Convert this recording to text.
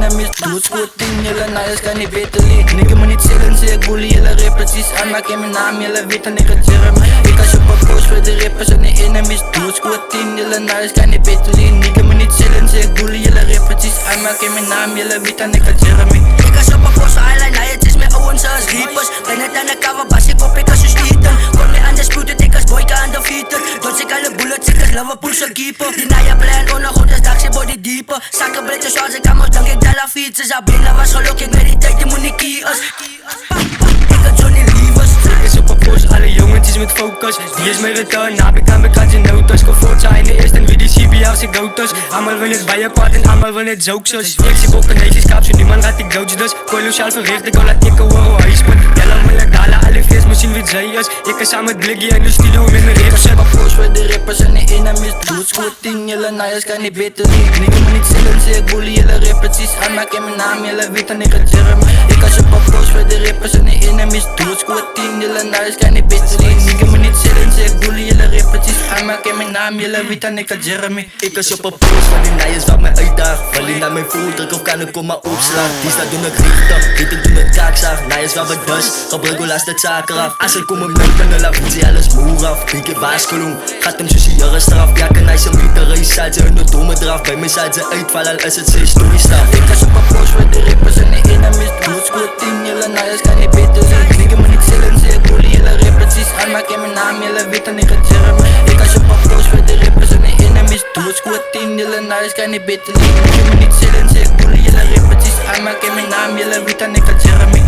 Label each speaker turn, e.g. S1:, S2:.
S1: enemies. Doodskoting, jullie naaiers kan niet beter liegen. Nigga moet niet zillen, zie ik bully, jullie rap precies aan. Maak in mijn naam, jullie weten ik het Jeremy. Ik als je op post voor de rappers en de enemies. Doodskoting, jullie naaiers kan niet beter liegen. Nigga moet niet zillen, zie ik bully, jullie rap precies aan. Maak in mijn naam, jullie weten ik het Jeremy.
S2: Ik als op een post highlight, het is mijn ouwens als reapers. Ben het aan de cover, bas ik op, ik als je stieten. Kom me aan de spuiten, ik als boyka aan de fieten. Dodge ik alle bullets, ik als Liverpool zijn keeper. Die na je plan, ondergoed is dag, ze body dieper. Zakken britjes zoals ik aan moest, dank ik dollar fietsen. Sabina was gelukkig met die tijd, die moet niet kies. Ik had Johnny Lievers.
S3: Ik is op een post, alle jongetjes met focus. Die is mijn return, heb ik aan bekend je notas. Comfort zijn de eerste en wie die CB als ik dood is. Allemaal wil het bij je part en allemaal wil het zoeksus. Ik zie bokken, neetjes, kapsje, niemand gaat ik doods dus. Kolossaal verricht, ik al laat ik horen hij spot. Jelle wil dalen, alle feest, misschien wie zij is. Ik is samen met Bliggy en de studio met mijn
S1: Ik
S3: rips.
S1: als op een post voor de rappers en de enemies. Doodskoting, jullie naaiers kan niet beter liegen. Nigga moet niet zillen, zie ik bully, jullie rap precies aan. Maak in mijn naam, jullie weten ik het Jeremy. Ik als op een post voor de rappers en de enemies. Doodskoting, jullie naaiers kan niet beter liegen. Nigga moet niet zillen, zie ik bully, jullie rap precies aan. Maak in mijn naam, jullie weten ik het Jeremy.
S4: Ik als op een post van die naaiers wat mij uitdaagt. Wanneer naar mijn voel druk of kan ik kom maar opslaan. Die staat doen ik richten, dit ik doen ik kaakzaag. Naaiers wat we dus, gebruik hoe laat het zaken af. Als ik kom op mijn dan laat ik alles moer af. Pink je waarschuwing, gaat hem zoals jaren straf. Ja, kan hij zijn meter race, zet ze hun domme draf. Bij mij zet ze uitvallen, al is het zijn story staf.
S1: Ik als op een post voor de rappers en de enemies. Doodskoting, jullie naaiers kan niet beter liegen. Nigga moet niet zillen, zie ik bully, jullie rap precies aan. Maak in mijn naam, jullie weten ik het Jeremy. Ik als op een post voor de rappers en de enemies. Doodskoting, jullie naaiers kan niet beter liegen. Nigga moet niet zillen, zie ik bully, jullie rap precies aan. Maak in mijn naam, jullie weten ik het Jeremy.